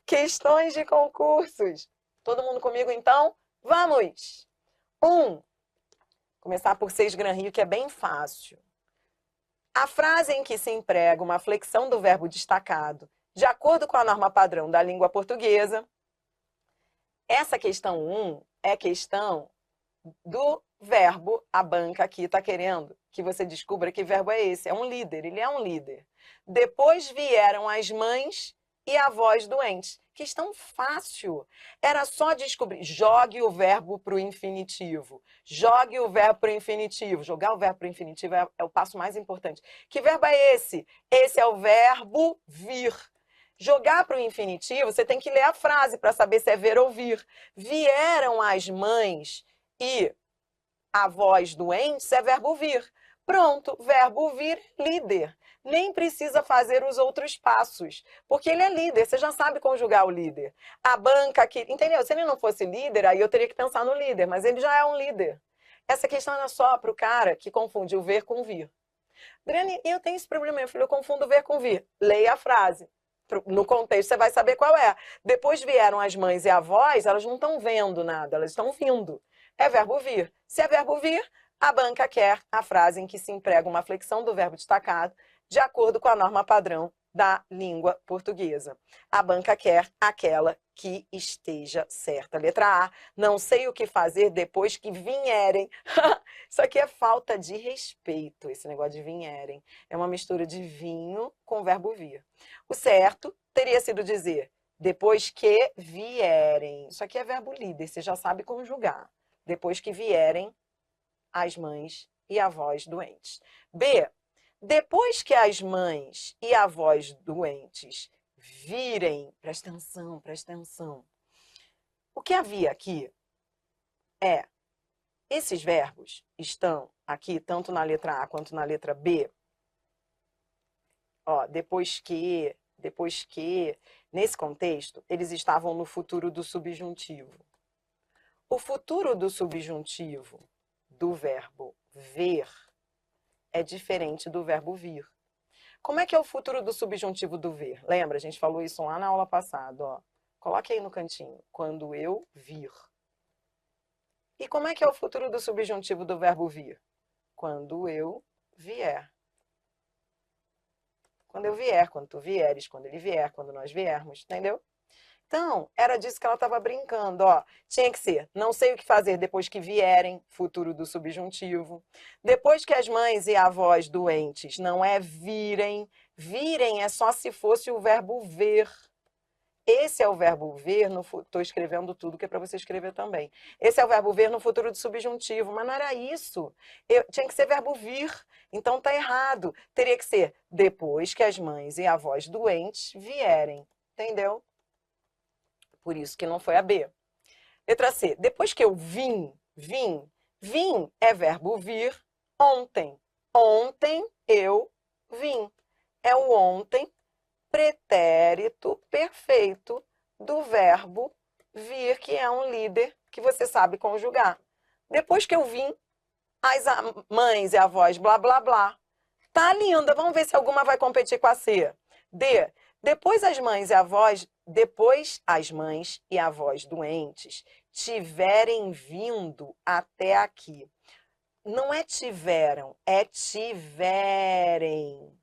Questões de concursos. Todo mundo comigo, então? Vamos! 1. Começar por 6 Gran Rio, que é bem fácil. A frase em que se emprega uma flexão do verbo destacado, de acordo com a norma padrão da língua portuguesa. Essa questão 1 é questão do verbo. A banca aqui está querendo que você descubra que verbo é esse. É um líder, ele é um líder. Depois vieram as mães e avós doentes. Questão fácil. Era só descobrir. Jogue o verbo para o infinitivo. Jogue o verbo para o infinitivo. Jogar o verbo para o infinitivo é o passo mais importante. Que verbo é esse? Esse é o verbo vir. Jogar para o infinitivo, você tem que ler a frase para saber se é ver ou vir. Vieram as mães e avós doentes é verbo vir. Pronto, verbo vir, líder. Nem precisa fazer os outros passos, porque ele é líder, você já sabe conjugar o líder. A banca aqui, entendeu? Se ele não fosse líder, aí eu teria que pensar no líder, mas ele já é um líder. Essa questão é só para o cara que confunde o ver com vir. Adriane, eu tenho esse problema, meu filho, eu confundo ver com vir. Leia a frase. No contexto, você vai saber qual é. Depois vieram as mães e avós, elas não estão vendo nada, elas estão vindo. É verbo vir. Se é verbo vir, a banca quer a frase em que se emprega uma flexão do verbo destacado de acordo com a norma padrão da língua portuguesa. A banca quer aquela que esteja certa. Letra A, não sei o que fazer depois que vierem. Isso aqui é falta de respeito, esse negócio de vierem. É uma mistura de vinho com o verbo vir. O certo teria sido dizer depois que vierem. Isso aqui é verbo líder, você já sabe conjugar. Depois que vierem as mães e avós doentes. B, depois que as mães e avós doentes virem, presta atenção, presta atenção. O que havia aqui é, esses verbos estão aqui, tanto na letra A quanto na letra B. Ó, depois que, nesse contexto, eles estavam no futuro do subjuntivo. O futuro do subjuntivo do verbo ver é diferente do verbo vir. Como é que é o futuro do subjuntivo do ver? Lembra, a gente falou isso lá na aula passada, ó. Coloque aí no cantinho. Quando eu vir. E como é que é o futuro do subjuntivo do verbo vir? Quando eu vier. Quando eu vier, quando tu vieres, quando ele vier, quando nós viermos, entendeu? Então, era disso que ela estava brincando, ó. Tinha que ser, não sei o que fazer depois que vierem, futuro do subjuntivo. Depois que as mães e avós doentes, não é virem. Virem é só se fosse o verbo ver. Esse é o verbo ver no futuro. Estou escrevendo tudo que é para você escrever também. Esse é o verbo ver no futuro do subjuntivo, mas não era isso. Tinha que ser verbo vir. Então tá errado. Teria que ser depois que as mães e avós doentes vierem. Entendeu? Por isso que não foi a B. Letra C. Depois que eu vim é verbo vir ontem. Ontem eu vim. É o ontem pretérito perfeito do verbo vir, que é um líder que você sabe conjugar. Depois que eu vim, as mães e avós blá blá blá. Tá linda, vamos ver se alguma vai competir com a C. D. Depois as mães e avós doentes tiverem vindo até aqui. Não é tiveram, é tiverem.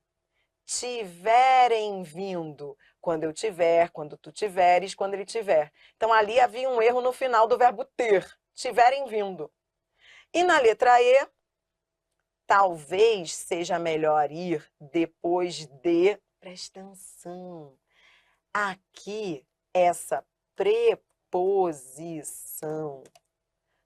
Tiverem vindo. Quando eu tiver, quando tu tiveres, quando ele tiver. Então, ali havia um erro no final do verbo ter. Tiverem vindo. E na letra E, talvez seja melhor ir depois de... Presta atenção. Aqui, essa preposição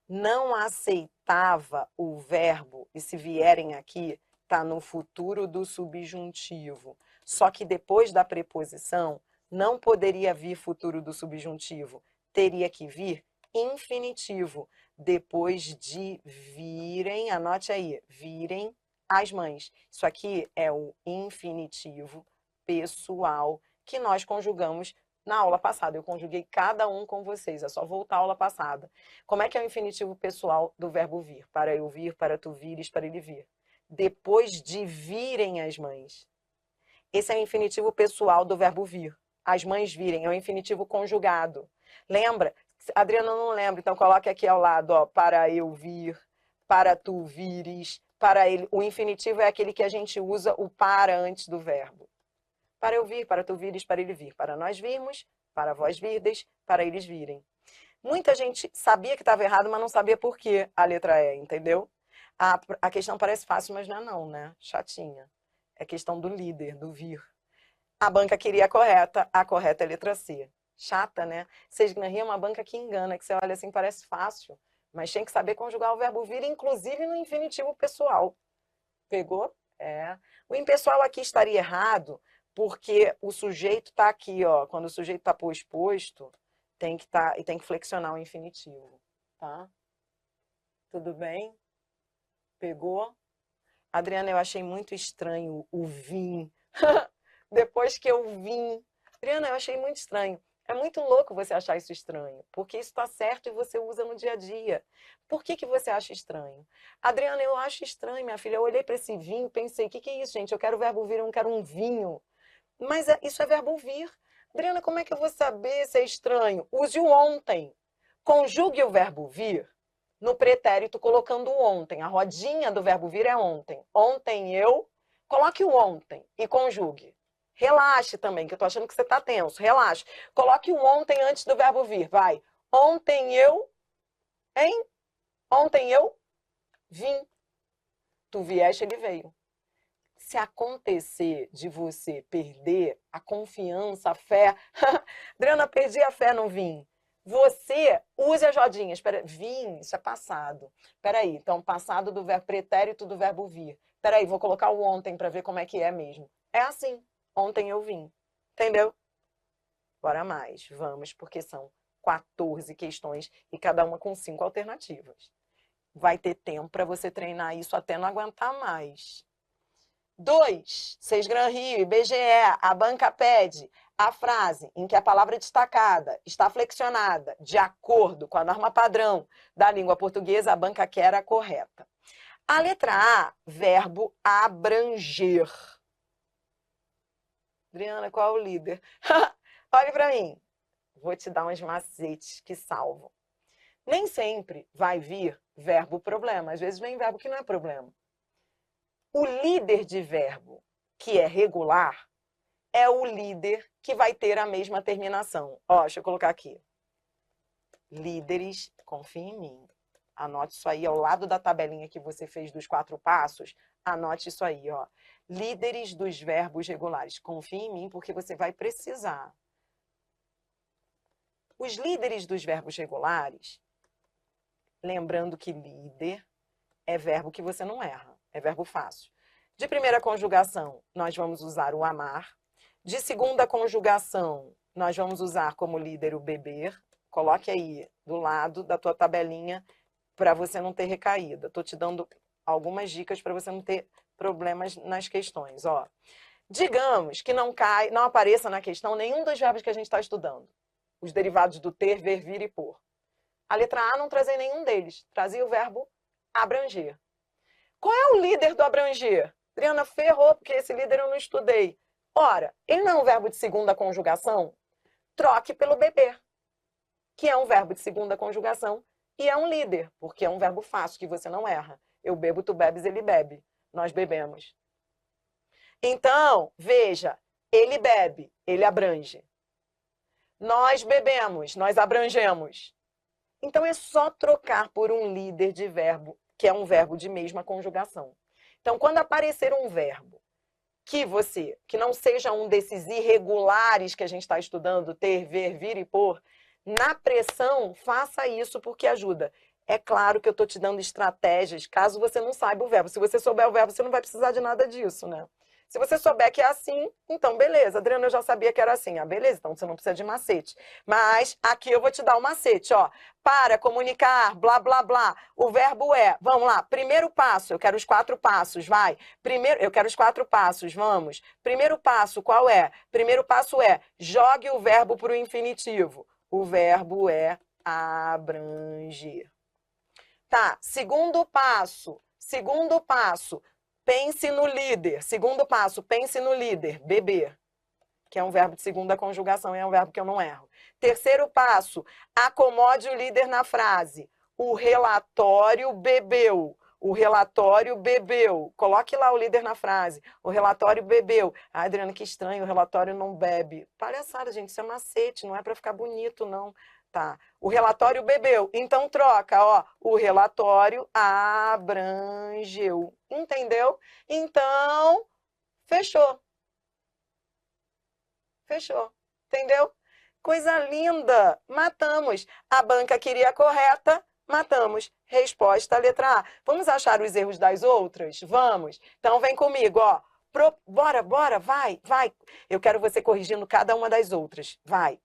não aceitava o verbo, e se vierem aqui, está no futuro do subjuntivo. Só que depois da preposição, não poderia vir futuro do subjuntivo. Teria que vir infinitivo. Depois de virem, anote aí, virem as mães. Isso aqui é o infinitivo pessoal que nós conjugamos na aula passada. Eu conjuguei cada um com vocês, é só voltar à aula passada. Como é que é o infinitivo pessoal do verbo vir? Para eu vir, para tu vires, para ele vir. Depois de virem as mães. Esse é o infinitivo pessoal do verbo vir. as mães virem, é o infinitivo conjugado. Lembra? Adriana não lembra, então coloque aqui ao lado, ó, para eu vir, para tu vires, para ele. O infinitivo é aquele que a gente usa o para antes do verbo. Para eu vir, para tu vires, para ele vir, para nós virmos, para vós virdes, para eles virem. Muita gente sabia que estava errado, mas não sabia por que a letra E, entendeu? A questão parece fácil, mas não é não, né? Chatinha. É questão do líder, do vir. A banca queria a correta é a letra C. Chata, né? Sesgranria é uma banca que engana, que você olha assim, parece fácil, mas tem que saber conjugar o verbo vir, inclusive no infinitivo pessoal. Pegou? É. O impessoal aqui estaria errado, porque o sujeito está aqui, ó. Quando o sujeito está posposto, tem que flexionar o infinitivo, tá? Tudo bem? Pegou? Adriana, eu achei muito estranho o vim. Depois que eu vim. Adriana, eu achei muito estranho. É muito louco você achar isso estranho, porque isso está certo e você usa no dia a dia. Por que você acha estranho? Adriana, eu acho estranho, minha filha. Eu olhei para esse vinho e pensei, o que é isso, gente? Eu quero o verbo vir, eu não quero um vinho. Mas isso é verbo vir. Adriana, como é que eu vou saber se é estranho? Use o ontem. Conjugue o verbo vir no pretérito colocando o ontem. A rodinha do verbo vir é ontem. Ontem eu. Coloque o ontem e conjugue. Relaxe também, que eu tô achando que você tá tenso. Relaxe. Coloque o ontem antes do verbo vir. Vai. Ontem eu. Hein? Ontem eu vim. Tu vieste, ele veio. Se acontecer de você perder a confiança, a fé... Adriana, perdi a fé no vim. Você use as rodinhas. Vim, isso é passado. Peraí, então passado do verbo pretérito do verbo vir. Peraí, vou colocar o ontem para ver como é que é mesmo. É assim. Ontem eu vim. Entendeu? Bora mais. Vamos, porque são 14 questões e cada uma com 5 alternativas. Vai ter tempo para você treinar isso até não aguentar mais. 2. Sesgran-Rio, IBGE, a banca pede a frase em que a palavra destacada está flexionada de acordo com a norma padrão da língua portuguesa, a banca quer a correta. A letra A, verbo abranger. Adriana, qual é o líder? Olhe para mim. Vou te dar uns macetes que salvam. Nem sempre vai vir verbo problema. Às vezes vem verbo que não é problema. O líder de verbo que é regular é o líder que vai ter a mesma terminação. Ó, deixa eu colocar aqui. Líderes, confie em mim. Anote isso aí ao lado da tabelinha que você fez dos 4 passos. Anote isso aí, ó. Líderes dos verbos regulares. Confie em mim porque você vai precisar. Os líderes dos verbos regulares, lembrando que líder é verbo que você não erra. É verbo fácil. De primeira conjugação, nós vamos usar o amar. De segunda conjugação, nós vamos usar como líder o beber. Coloque aí do lado da tua tabelinha para você não ter recaída. Estou te dando algumas dicas para você não ter problemas nas questões. Ó. Digamos que não apareça na questão nenhum dos verbos que a gente está estudando. Os derivados do ter, ver, vir e por. A letra A não trazia nenhum deles. Trazia o verbo abranger. Qual é o líder do abranger? Adriana, ferrou, porque esse líder eu não estudei. Ora, ele não é um verbo de segunda conjugação? Troque pelo beber, que é um verbo de segunda conjugação e é um líder, porque é um verbo fácil, que você não erra. Eu bebo, tu bebes, ele bebe. Nós bebemos. Então, veja, ele bebe, ele abrange. Nós bebemos, nós abrangemos. Então, é só trocar por um líder de verbo, que é um verbo de mesma conjugação. Então, quando aparecer um verbo que não seja um desses irregulares que a gente está estudando, ter, ver, vir e pôr, na pressão, faça isso porque ajuda. É claro que eu estou te dando estratégias, caso você não saiba o verbo. Se você souber o verbo, você não vai precisar de nada disso, né? Se você souber que é assim, então beleza. Adriana, eu já sabia que era assim. Ah, beleza, então você não precisa de macete. Mas aqui eu vou te dar um macete, ó. Para, comunicar, blá, blá, blá. O verbo é, vamos lá, primeiro passo, eu quero os 4 passos, vai. Primeiro, eu quero os 4 passos, vamos. Primeiro passo, qual é? Primeiro passo é, jogue o verbo para o infinitivo. O verbo é abranger. Tá, segundo passo, pense no líder. Segundo passo, pense no líder, beber. que é um verbo de segunda conjugação e é um verbo que eu não erro. Terceiro passo, acomode o líder na frase. O relatório bebeu. O relatório bebeu. Coloque lá o líder na frase. O relatório bebeu. Ah, Adriana, que estranho, o relatório não bebe. Palhaçada, gente, isso é macete, não é para ficar bonito, não. Tá. O relatório bebeu. Então troca, ó. O relatório abrangeu. Entendeu? Então, fechou. Fechou. Entendeu? Coisa linda. Matamos. A banca queria a correta. Matamos. Resposta, letra A. Vamos achar os erros das outras? Vamos. Então, vem comigo, ó. Bora, vai. Eu quero você corrigindo cada uma das outras. Vai.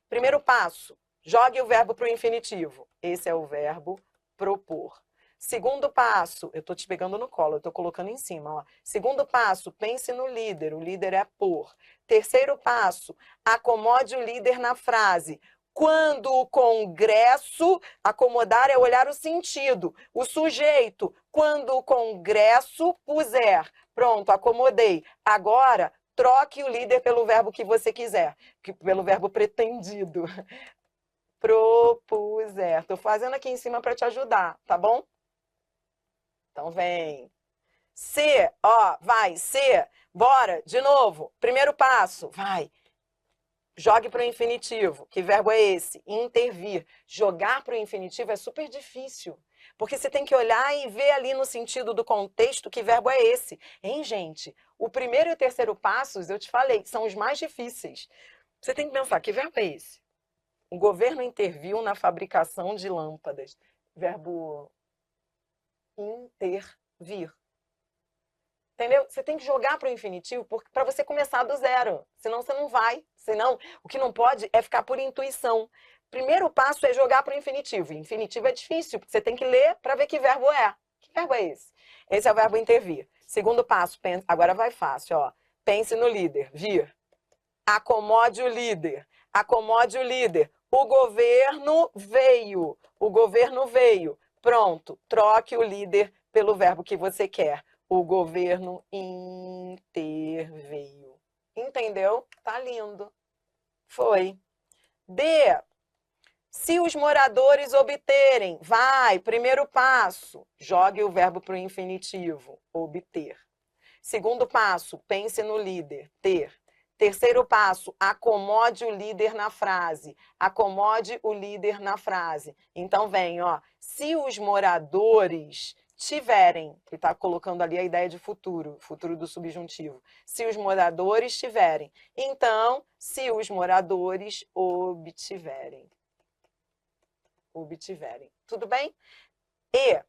Primeiro passo, jogue o verbo para o infinitivo. Esse é o verbo propor. Segundo passo, eu estou te pegando no colo, eu estou colocando em cima. Ó. Segundo passo, pense no líder. O líder é por. Terceiro passo, acomode o líder na frase. Quando o congresso, acomodar é olhar o sentido. O sujeito, quando o congresso puser. Pronto, acomodei. Agora, troque o líder pelo verbo que você quiser. Pelo verbo pretendido. Propuser. Estou fazendo aqui em cima para te ajudar, tá bom? Então, vem. Se, ó, vai, se. Bora, de novo. Primeiro passo, vai. Jogue para o infinitivo. Que verbo é esse? Intervir. Jogar para o infinitivo é super difícil. Porque você tem que olhar e ver ali no sentido do contexto que verbo é esse. Hein, gente? O primeiro e o terceiro passos, eu te falei, são os mais difíceis. Você tem que pensar, que verbo é esse? O governo interviu na fabricação de lâmpadas. Verbo intervir. Entendeu? Você tem que jogar para o infinitivo para você começar do zero. Senão você não vai. Senão, o que não pode é ficar por intuição. Primeiro passo é jogar para o infinitivo. Infinitivo é difícil, porque você tem que ler para ver que verbo é. Que verbo é esse? Esse é o verbo intervir. Segundo passo, agora vai fácil, ó. Pense no líder. Vir. Acomode o líder. Acomode o líder. O governo veio. O governo veio. Pronto. Troque o líder pelo verbo que você quer. O governo interveio. Entendeu? Tá lindo. Foi. D. Se os moradores obterem. Vai, primeiro passo. Jogue o verbo para o infinitivo. Obter. Segundo passo, pense no líder. Ter. Terceiro passo, acomode o líder na frase. Acomode o líder na frase. Então vem, ó. Se os moradores tiverem, ele está colocando ali a ideia de futuro, futuro do subjuntivo. Se os moradores tiverem. Então, se os moradores obtiverem. Obtiverem. Tudo bem? E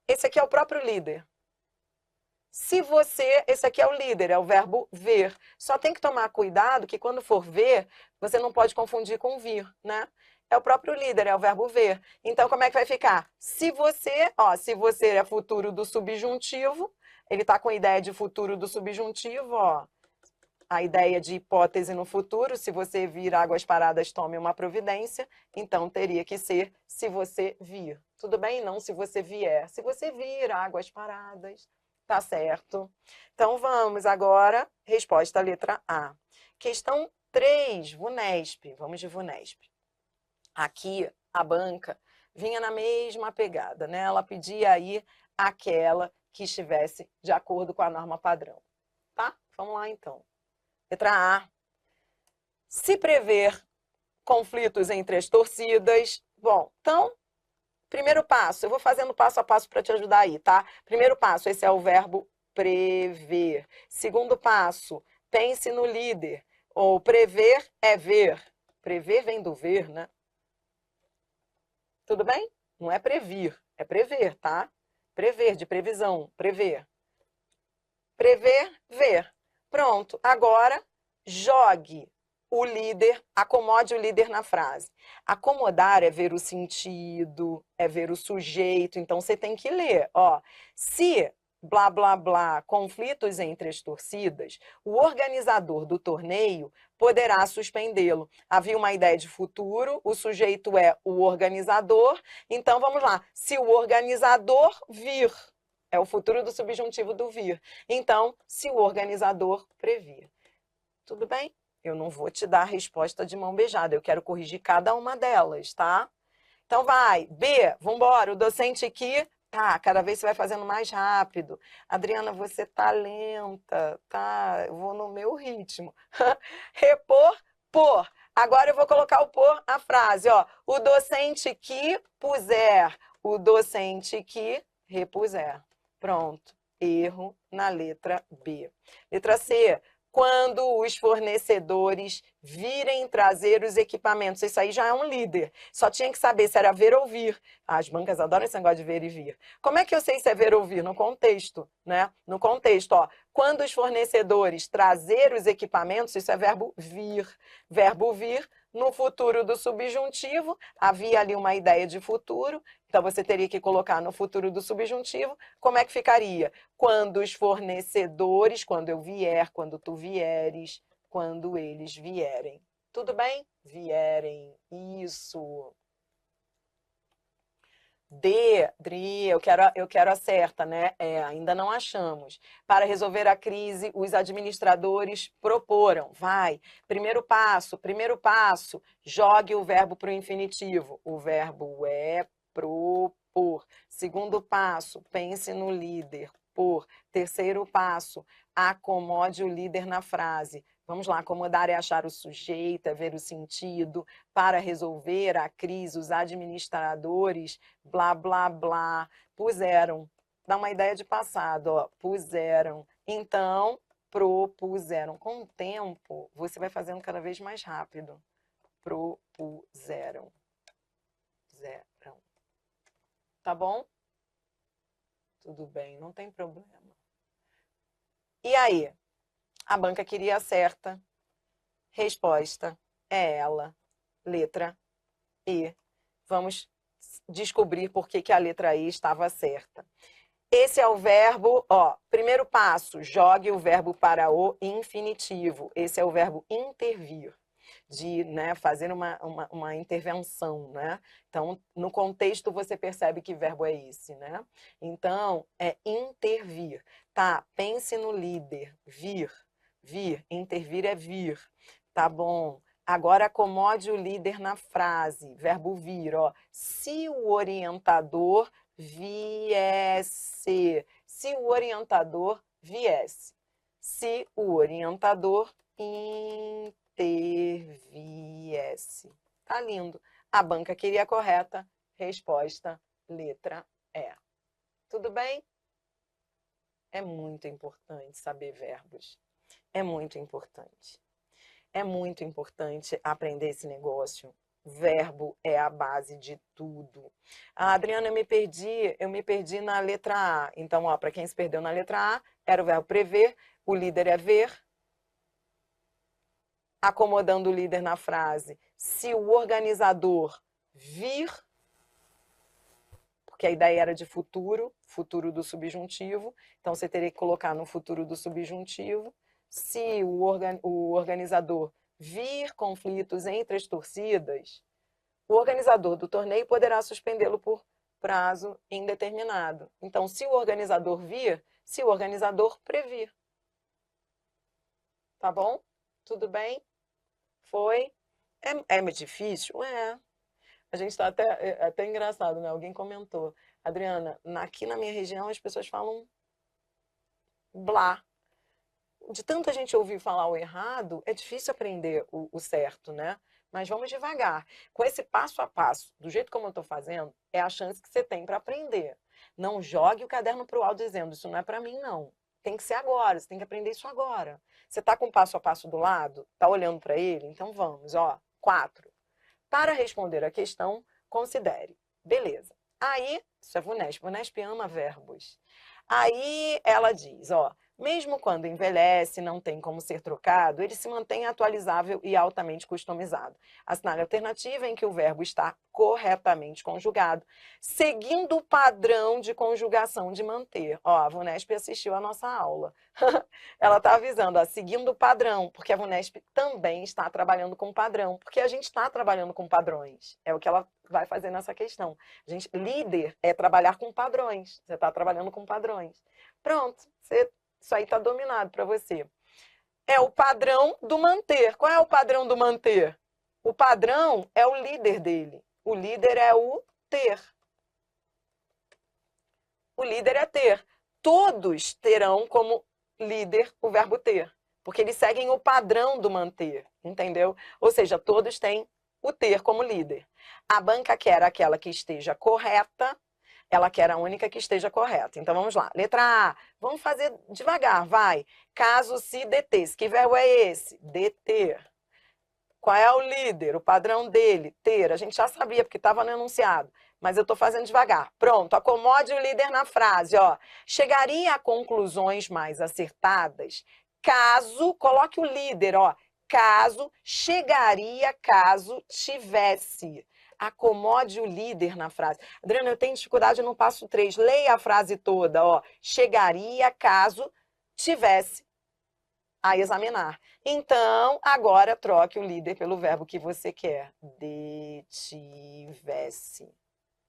esse aqui é o próprio líder. Se você, esse aqui é o líder, é o verbo ver. Só tem que tomar cuidado que quando for ver, você não pode confundir com vir, né? É o próprio líder, é o verbo ver. Então, como é que vai ficar? Se você, ó, se você é futuro do subjuntivo, ele tá com a ideia de futuro do subjuntivo, ó. A ideia de hipótese no futuro, se você vir águas paradas, tome uma providência. Então, teria que ser se você vir. Tudo bem? Não se você vier. Se você vir águas paradas. Tá certo. Então, vamos agora. Resposta letra A. Questão 3, VUNESP. Vamos de VUNESP. Aqui, a banca vinha na mesma pegada, né? Ela pedia aí aquela que estivesse de acordo com a norma padrão. Tá? Vamos lá, então. Letra A. Se prever conflitos entre as torcidas... Bom, então... Primeiro passo, eu vou fazendo passo a passo para te ajudar aí, tá? Primeiro passo, esse é o verbo prever. Segundo passo, pense no líder. Ou prever é ver. Prever vem do ver, né? Tudo bem? Não é previr, é prever, tá? Prever, de previsão, prever. Prever, ver. Pronto, agora jogue o líder, acomode o líder na frase. Acomodar é ver o sentido, é ver o sujeito, então você tem que ler, ó. Se, blá, blá, blá, conflitos entre as torcidas, o organizador do torneio poderá suspendê-lo. Havia uma ideia de futuro, o sujeito é o organizador, então vamos lá. Se o organizador vir, é o futuro do subjuntivo do vir. Então, se o organizador previr. Tudo bem? Eu não vou te dar a resposta de mão beijada, eu quero corrigir cada uma delas, tá? Então vai, B, vambora, o docente aqui, tá, cada vez você vai fazendo mais rápido. Adriana, você tá lenta, tá, eu vou no meu ritmo. Repor, por. Agora eu vou colocar o por na frase, ó. O docente que puser, o docente que repuser. Pronto, erro na letra B. Letra C, quando os fornecedores virem trazer os equipamentos. Isso aí já é um líder. Só tinha que saber se era ver ou vir. As bancas adoram esse negócio de ver e vir. Como é que eu sei se é ver ou vir? No contexto, né? No contexto, ó. Quando os fornecedores trazer os equipamentos, isso é verbo vir. Verbo vir no futuro do subjuntivo. Havia ali uma ideia de futuro. Então, você teria que colocar no futuro do subjuntivo. Como é que ficaria? Quando os fornecedores, quando eu vier, quando tu vieres, quando eles vierem. Tudo bem? Vierem. Isso. D, Dri, eu quero a certa, né? Ainda não achamos. Para resolver a crise, os administradores proporam. Vai. Primeiro passo, jogue o verbo para o infinitivo. O verbo é propor. Segundo passo, pense no líder. Por. Terceiro passo, acomode o líder na frase. Vamos lá, acomodar é achar o sujeito, é ver o sentido. Para resolver a crise, os administradores, blá, blá, blá, puseram. Dá uma ideia de passado, ó. Puseram. Então, propuseram. Com o tempo, você vai fazendo cada vez mais rápido. Propuseram. Zeram. Tá bom? Tudo bem, não tem problema. E aí? A banca queria a certa. Resposta é ela. Letra E. Vamos descobrir por que a letra E estava certa. Esse é o verbo, ó, primeiro passo, jogue o verbo para o infinitivo. Esse é o verbo intervir, de, né, fazer uma intervenção, né? Então, no contexto, você percebe que verbo é esse, né? Então, é intervir. Tá, pense no líder, vir, intervir é vir. Tá bom. Agora, acomode o líder na frase, verbo vir, ó. Se o orientador viesse. Se o orientador viesse. Se o orientador interviesse. Tá lindo. A banca queria a correta. Resposta, letra E. Tudo bem? É muito importante saber verbos. É muito importante. É muito importante aprender esse negócio. Verbo é a base de tudo. Ah, Adriana, eu me perdi na letra A. Então, ó, para quem se perdeu na letra A, era o verbo prever, o líder é ver, acomodando o líder na frase. Se o organizador vir, porque a ideia era de futuro, futuro do subjuntivo, então você teria que colocar no futuro do subjuntivo. Se o organizador vir conflitos entre as torcidas, o organizador do torneio poderá suspendê-lo por prazo indeterminado. Então, se o organizador vir, se o organizador previr. Tá bom? Tudo bem? Foi? É muito difícil? É. A gente está até engraçado, né? Alguém comentou. Adriana, aqui na minha região as pessoas falam blá. De tanta gente ouvir falar o errado, é difícil aprender o certo, né? Mas vamos devagar. Com esse passo a passo, do jeito como eu estou fazendo, é a chance que você tem para aprender. Não jogue o caderno para o alto dizendo, isso não é para mim, não. Tem que ser agora, você tem que aprender isso agora. Você está com o passo a passo do lado? Está olhando para ele? Então vamos, ó. 4. Para responder a questão, considere. Beleza. Aí, isso é VUNESP. VUNESP ama verbos. Aí ela diz, ó, mesmo quando envelhece, não tem como ser trocado, ele se mantém atualizável e altamente customizado. Assinale a alternativa em que o verbo está corretamente conjugado, seguindo o padrão de conjugação de manter. Ó, a VUNESP assistiu a nossa aula. Ela está avisando, ó, seguindo o padrão, porque a VUNESP também está trabalhando com padrão, porque a gente está trabalhando com padrões. É o que ela vai fazer nessa questão. Líder é trabalhar com padrões. Você está trabalhando com padrões. Pronto, isso aí está dominado para você. É o padrão do manter. Qual é o padrão do manter? O padrão é o líder dele. O líder é o ter. O líder é ter. Todos terão como líder o verbo ter, porque eles seguem o padrão do manter, entendeu? Ou seja, todos têm o ter como líder. A banca quer aquela que esteja correta, ela quer a única que esteja correta. Então vamos lá. Letra A. Vamos fazer devagar, vai. Caso se detesse. Que verbo é esse? Deter. Qual é o líder? O padrão dele? Ter. A gente já sabia, porque estava no enunciado. Mas eu estou fazendo devagar. Pronto, acomode o líder na frase. Ó. Chegaria a conclusões mais acertadas caso, coloque o líder, ó. Caso, chegaria caso tivesse. Acomode o líder na frase. Adriana, eu tenho dificuldade no passo 3. Leia a frase toda, ó. Chegaria caso tivesse a examinar. Então, agora troque o líder pelo verbo que você quer. Detivesse.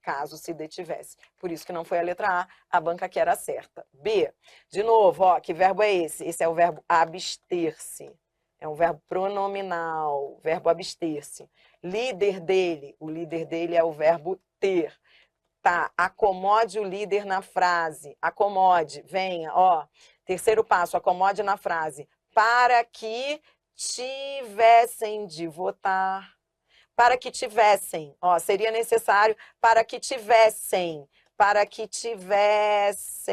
Caso se detivesse. Por isso que não foi a letra A banca quer a certa. B. De novo, ó, que verbo é esse? Esse é o verbo abster-se. É um verbo pronominal, verbo abster-se. Líder dele, o líder dele é o verbo ter. Tá, acomode o líder na frase. Acomode, venha, ó. Terceiro passo, acomode na frase. Para que tivessem de votar. Para que tivessem, ó, seria necessário para que tivessem. Para que tivessem.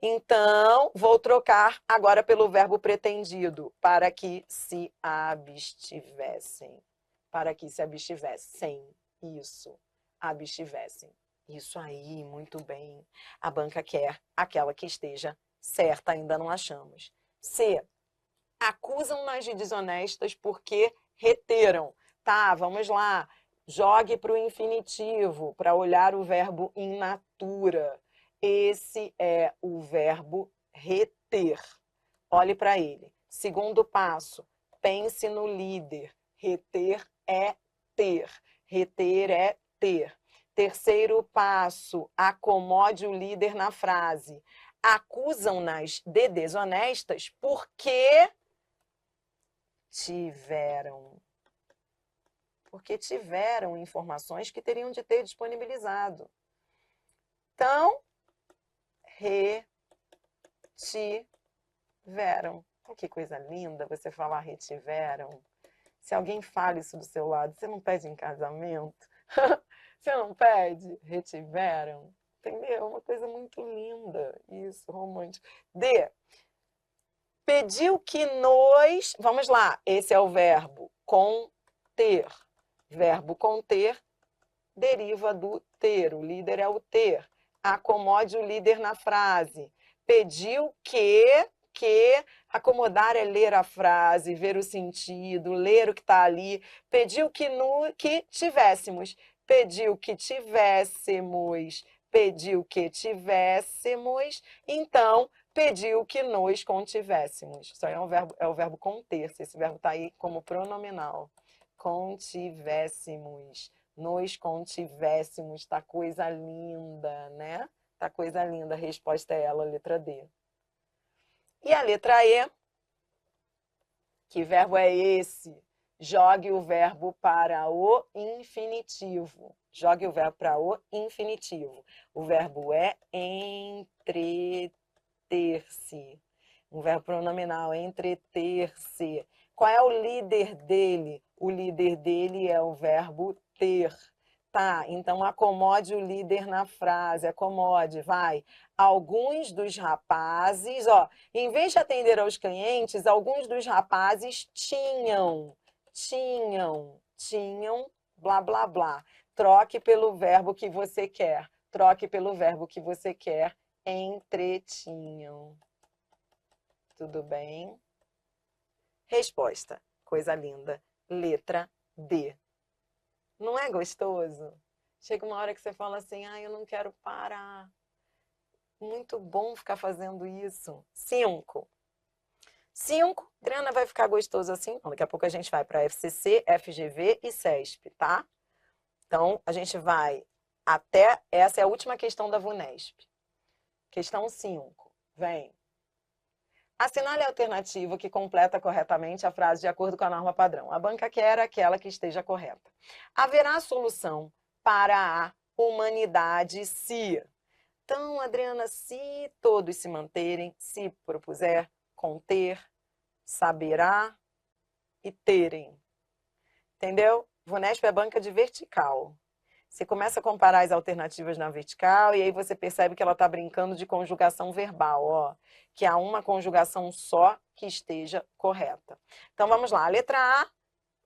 Então, vou trocar agora pelo verbo pretendido. Para que se abstivessem. Para que se abstivessem. Isso. Abstivessem. Isso aí, muito bem. A banca quer aquela que esteja certa, ainda não achamos. C. Acusam-nas de desonestas porque reteram. Tá, vamos lá. Jogue para o infinitivo, para olhar o verbo in natura. Esse é o verbo reter. Olhe para ele. Segundo passo, pense no líder. Reter é ter. Reter é ter. Terceiro passo, acomode o líder na frase. Acusam-nas de desonestas porque tiveram. Porque tiveram informações que teriam de ter disponibilizado. Então, retiveram. Que coisa linda você falar retiveram. Se alguém fala isso do seu lado, você não pede em casamento? Você não pede? Retiveram? Entendeu? Uma coisa muito linda. Isso, romântico. D. Pediu que nos... Vamos lá. Esse é o verbo conter. Verbo conter deriva do ter. O líder é o ter. Acomode o líder na frase. Pediu que acomodar é ler a frase, ver o sentido, ler o que está ali. Pediu que tivéssemos. Pediu que tivéssemos. Pediu que tivéssemos. Então, pediu que nos contivéssemos. Isso aí é o verbo conter-se. Esse verbo está aí como pronominal. Contivéssemos. Nos contivéssemos. Tá coisa linda, né? Tá coisa linda. A resposta é ela, letra D. E a letra E, que verbo é esse? Jogue o verbo para o infinitivo. Jogue o verbo para o infinitivo. O verbo é entreter-se. Um verbo pronominal, entreter-se. Qual é o líder dele? O líder dele é o verbo ter. Tá, então acomode o líder na frase, acomode, vai. Alguns dos rapazes, ó, em vez de atender aos clientes, alguns dos rapazes tinham, blá, blá, blá. Troque pelo verbo que você quer. Troque pelo verbo que você quer. Entretinham. Tudo bem? Resposta. Coisa linda. Letra D. Não é gostoso? Chega uma hora que você fala assim, eu não quero parar. Muito bom ficar fazendo isso. 5. Grana vai ficar gostoso assim? Daqui a pouco a gente vai para FCC, FGV e CESP, tá? Então, a gente vai até... Essa é a última questão da VUNESP. Questão 5. Vem. Assinale a alternativa que completa corretamente a frase de acordo com a norma padrão. A banca quer aquela que esteja correta. Haverá solução para a humanidade se... Então, Adriana, se todos se manterem, se propuser, conter, saberá e terem. Entendeu? VUNESP é banca de vertical. Você começa a comparar as alternativas na vertical e aí você percebe que ela está brincando de conjugação verbal, ó, que há uma conjugação só que esteja correta. Então, vamos lá. A letra A,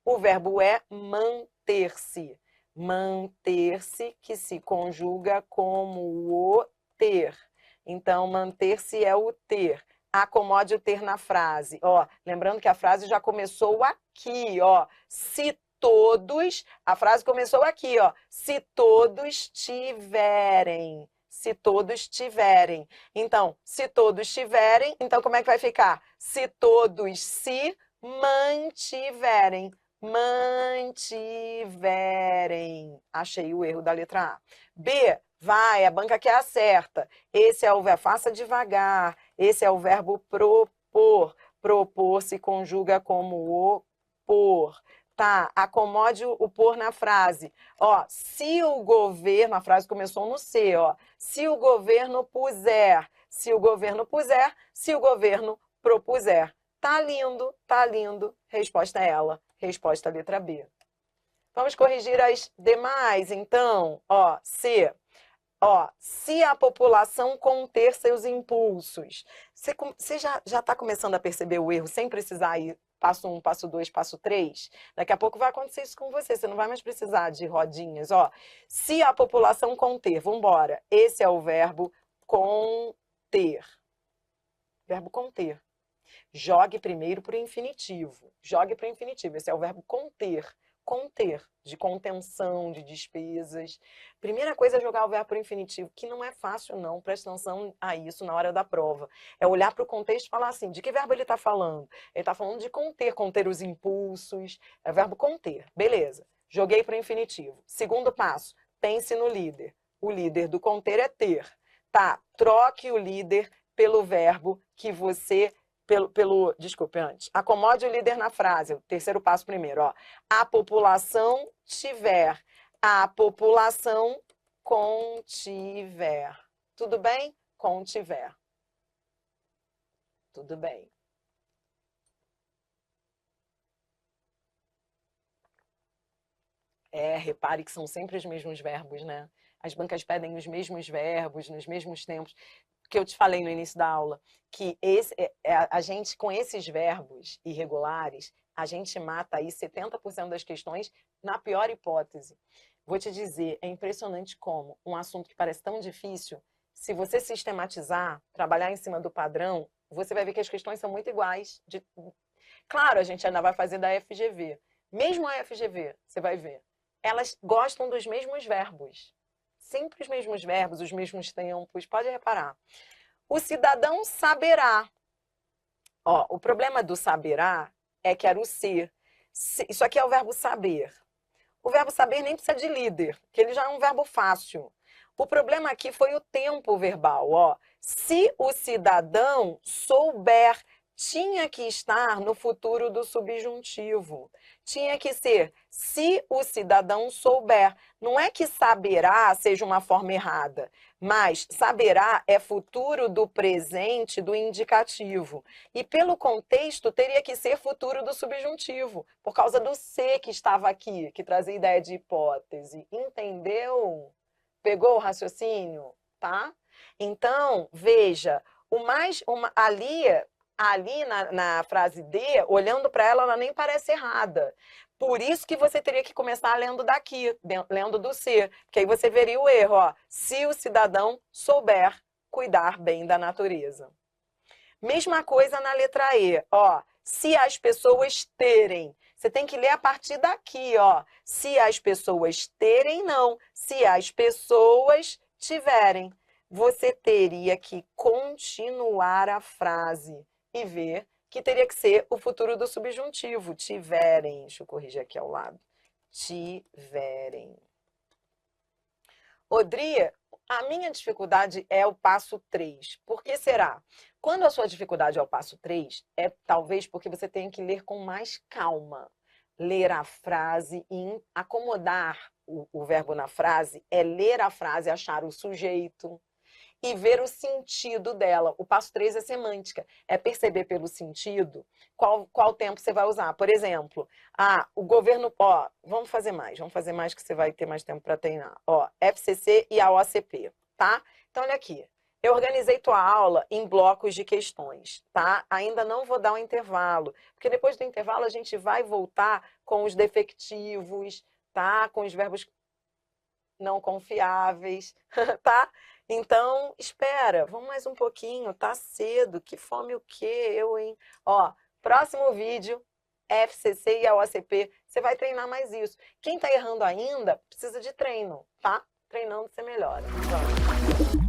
o verbo é manter-se. Manter-se, que se conjuga como o ter. Então, manter-se é o ter. Acomode o ter na frase. Ó, lembrando que a frase já começou aqui, ó. Se todos, a frase começou aqui, ó. Se todos tiverem. Se todos tiverem. Então, se todos tiverem, então como é que vai ficar? Se todos se mantiverem. Mantiverem. Achei o erro da letra A. B, vai, a banca que acerta. Esse é o verbo, faça devagar. Esse é o verbo propor. Propor se conjuga como o por. Tá, acomode o por na frase. Ó, se o governo, a frase começou no C, ó. Se o governo puser, se o governo puser, se o governo propuser. Tá lindo, tá lindo. Resposta é ela. Resposta letra B. Vamos corrigir as demais, então. Ó, C. Ó, se a população conter seus impulsos. Você já está começando a perceber o erro sem precisar ir passo 1, passo 2, passo 3? Daqui a pouco vai acontecer isso com você. Você não vai mais precisar de rodinhas. Ó, se a população conter. Vamos embora. Esse é o verbo conter. Verbo conter. Jogue primeiro para o infinitivo. Jogue para o infinitivo. Esse é o verbo conter. Conter, de contenção, de despesas. Primeira coisa é jogar o verbo para o infinitivo, que não é fácil não, presta atenção a isso na hora da prova. É olhar para o contexto e falar assim, de que verbo ele está falando? Ele está falando de conter, conter os impulsos, é o verbo conter. Beleza, joguei para o infinitivo. Segundo passo, pense no líder. O líder do conter é ter. Tá, troque o líder pelo verbo que você... Desculpe, antes. Acomode o líder na frase. O terceiro passo primeiro, ó. A população tiver. A população contiver. Tudo bem? Contiver. Tudo bem. Repare que são sempre os mesmos verbos, né? As bancas pedem os mesmos verbos, nos mesmos tempos. Que eu te falei no início da aula, que a gente, com esses verbos irregulares, a gente mata aí 70% das questões na pior hipótese. Vou te dizer, é impressionante como um assunto que parece tão difícil, se você sistematizar, trabalhar em cima do padrão, você vai ver que as questões são muito iguais. Claro, a gente ainda vai fazer da FGV. Mesmo a FGV, você vai ver, elas gostam dos mesmos verbos. Sempre os mesmos verbos, os mesmos tempos, pode reparar. O cidadão saberá. Ó, o problema do saberá é que era o ser. Isso aqui é o verbo saber. O verbo saber nem precisa de líder, que ele já é um verbo fácil. O problema aqui foi o tempo verbal. Ó. Se o cidadão souber, tinha que estar no futuro do subjuntivo. Tinha que ser se o cidadão souber. Não é que saberá seja uma forma errada, mas saberá é futuro do presente do indicativo. E pelo contexto teria que ser futuro do subjuntivo, por causa do ser que estava aqui, que trazia ideia de hipótese. Entendeu? Pegou o raciocínio? Tá? Então, veja, ali na frase D, olhando para ela, ela nem parece errada. Por isso que você teria que começar lendo daqui, lendo do ser, que aí você veria o erro, ó. Se o cidadão souber cuidar bem da natureza. Mesma coisa na letra E, ó. Se as pessoas terem. Você tem que ler a partir daqui, ó. Se as pessoas terem, não. Se as pessoas tiverem. Você teria que continuar a frase e ver que teria que ser o futuro do subjuntivo. Tiverem. Deixa eu corrigir aqui ao lado. Tiverem. Odria, a minha dificuldade é o passo 3. Por que será? Quando a sua dificuldade é o passo 3, é talvez porque você tenha que ler com mais calma. Ler a frase e acomodar o verbo na frase é ler a frase, achar o sujeito e ver o sentido dela. O passo 3 é semântica, é perceber pelo sentido qual tempo você vai usar. Por exemplo, o governo, vamos fazer mais que você vai ter mais tempo para treinar. FCC e a OCP, tá? Então, olha aqui. Eu organizei tua aula em blocos de questões, tá? Ainda não vou dar um intervalo, porque depois do intervalo a gente vai voltar com os defectivos, tá? Com os verbos não confiáveis, tá? Então, espera, vamos mais um pouquinho, tá cedo, que fome o quê? Hein? Próximo vídeo, FCC e a OCP, você vai treinar mais isso. Quem tá errando ainda, precisa de treino, tá? Treinando você melhora. Vamos.